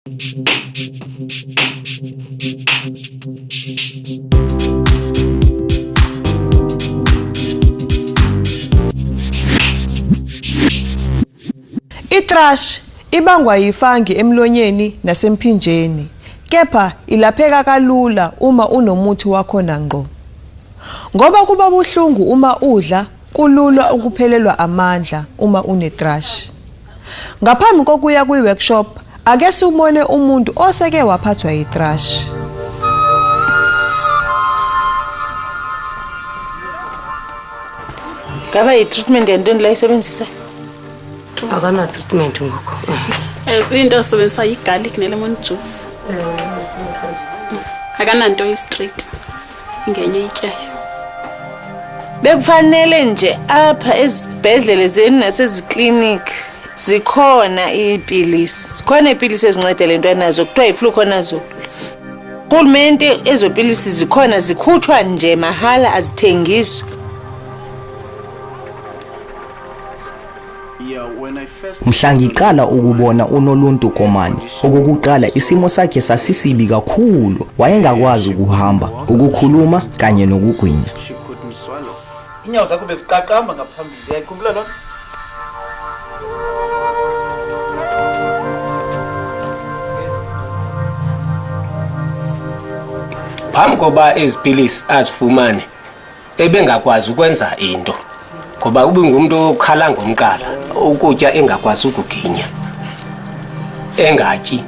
Itrash ibangwa yifangi emlonyeni nasemphinjeni, kepha ilapheka kalula uma unomuthi wakhona ngqo. Ngoba kuba buhlungu uma udla, kulula ukuphelelwa amandla uma unetrash. Ngaphambi kokuya kwi-workshop, ake sibone umuntu oseke waphathwa yitrash. Ngaba i-treatment yantoni la isebenzisa? Akana treatment ngoko. Into esebenzisa i-garlic ne-lemon juice. Akananto i-straight. Ngenye itshayo. Bekufanele nje apha ezibhedlele zeni naseziklinikhi zikhona iipilisi. Khona iipilisi ezinceda lento anazo kuthiwa ifluconazole. Uhulumeni ezopilisi zikhona zikhutshwa nje mahala azithengiswa. Mhla ngiqala ukubona uNoluntu Komani, okokuqala isimo sakhe sasisibi kakhulu, wayengakwazi ukuhamba, ukukhuluma kanye nokugwinya. Inyawo zakho beziqaqamba ngaphambili, uyayikhumbula lona? Phambi koba ezipilisi azifumane ebengakwazi ukwenza into. Ngoba ubingumuntu okhala ngomqala, ukutya engakwazi ukuginya, engatyi,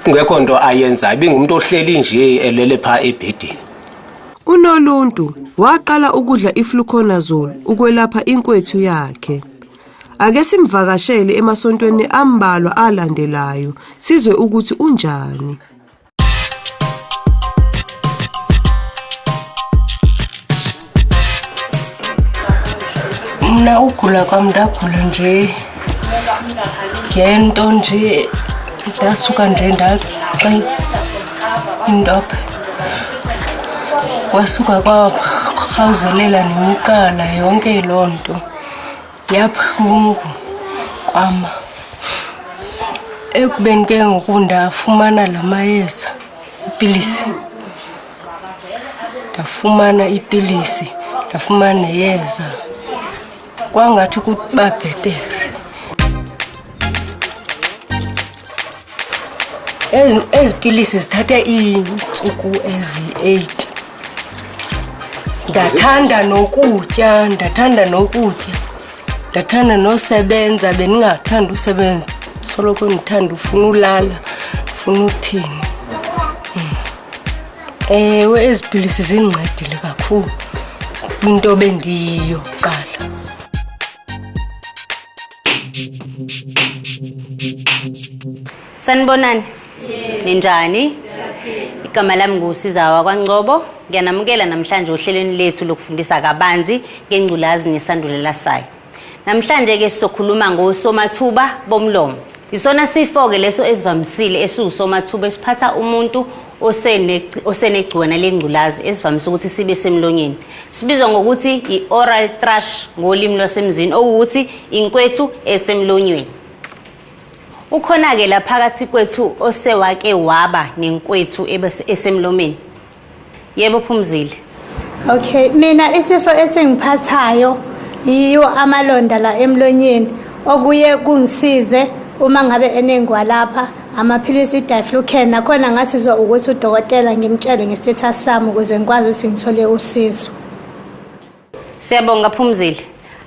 kungekho nto ayenza, ibingumuntu ohleli nje elele pha ebhedini. uNoluntu waqala ukudla ifluconazole ukwelapha inkwethu yakhe. Ake simvakashele emasontweni ambalwa alandelayo sizwe ukuthi unjani. Mna ugula kwami ndagula nje ngento nje ndasuka nje ndaxa indophe kwasuka kwakhazelela nemiqala yonke loo nto yabuhlungu kwama ekubeni ke ngoku ndafumana la mayeza ipilisi ndafumana ipilisi ndafumana neyeza kwangathi kuba bhetere. Ezipilisi zithatha iintsuku ezi-8. Ndathanda nokutya, ndathanda nosebenza, beningathanda usebenza. Soloko ndithanda ufuna ulala, ufuna uthini. Ewe ezipilisi zincedile kakhulu kwinto bendiyiyo kuqala. Sanibonani. Ninjani? Igama lami nguSizawa kwaNgcobo. Ngiyanamukela namhlanje ohlelweni lethu lokufundisa kabanzi ngengculaza nesandulela sayo. Namhlanje ke sizokhuluma ngoosomathuba bomlomo. Isona sifo ke leso esivamisile esiusomathuba esiphatha umuntu osenegciwana lengculaza esivamise ukuthi sibe semlonyeni. Sibizwa ngokuthi i-oral thrush ngolimi lwasemzini okuthi inkwethu esemlonyeni. Ukhona ke la phakathi kwethu osewake waba nenkwethu esemlomeni. Yebo Phumzile. Okay, mina isifo esingiphathayo yiyo amalonda la emlonyeni okuye kungisize uma ngabe enengwa lapha amaphilisi idiflucan nakhona ngasizwa ukuthi udokotela ngimtshele ngestatus sami ukuze ngikwazi ukuthi ngithole usizo. Siyabonga Phumzile.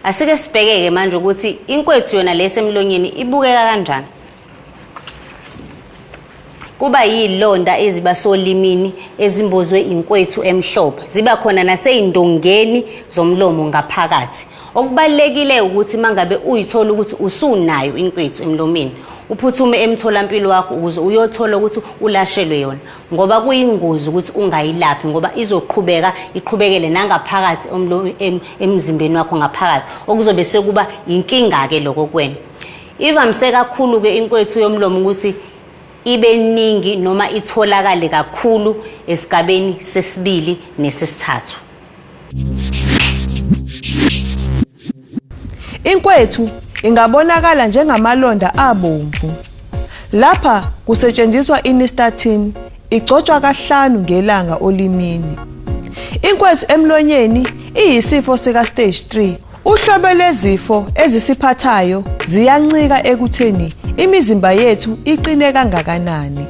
Asike sibhekeke manje ukuthi inkwethu yona lesemlonyeni ibukeka kanjani. Kuba yilonda eziba solimini ezimbozwe inkwethu emhlophe. Ziba khona naseyindongeni zomlomo ngaphakathi. Okubalekile ukuthi mangabe uyithola ukuthi usunayo inkwethu emlomeni, uphuthume emtholampilo wakho ukuze uyothola ukuthi ulashelwe yona. Ngoba kuyingozi ukuthi ungayilaphi ngoba izoqhubeka iqhubekele nangaphakathi emzimbeni wakho ngaphakathi. Okuzobe sekuba inkinga ke lokho kwena. Ivamise kakhulu ke inkwethu yomlomo ukuthi ibe ningi noma itholakale kakhulu esigabeni sesibili nesesithathu. Inkwethu ingabonakala njengamalonda abomvu. Lapha kusetshenziswa inistatin, igcotshwa ka5 ngelanga olimini. Inkwethu emlonyeni iyisifo sika stage 3. Uhlobo lezifo ezisiphathayo ziyancika ekutheni imizimba yethu iqine kangakanani.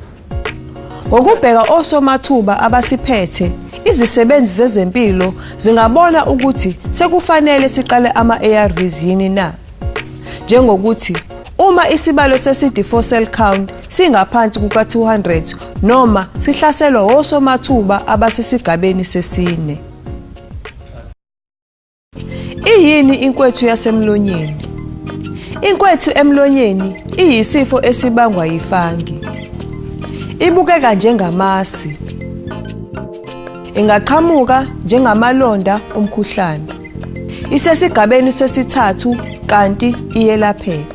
Ngokubheka osomathuba abasiphethe, izisebenzi zezempilo zingabona ukuthi sekufanele siqale ama-ARVs yini na. Njengokuthi uma isibalo se-CD4 cell count singaphansi kuka-200 noma sihlaselwa osomathuba abasesigabeni sesine. Iyini inkwethu yasemlonyeni? Inkwethu emlonyeni iyisifo esibangwa yifangi. Ibukeka njengamasi. Ingaqhamuka njengamalonda omkhuhlane. Isesigabeni sesithathu kanti iyelapheka.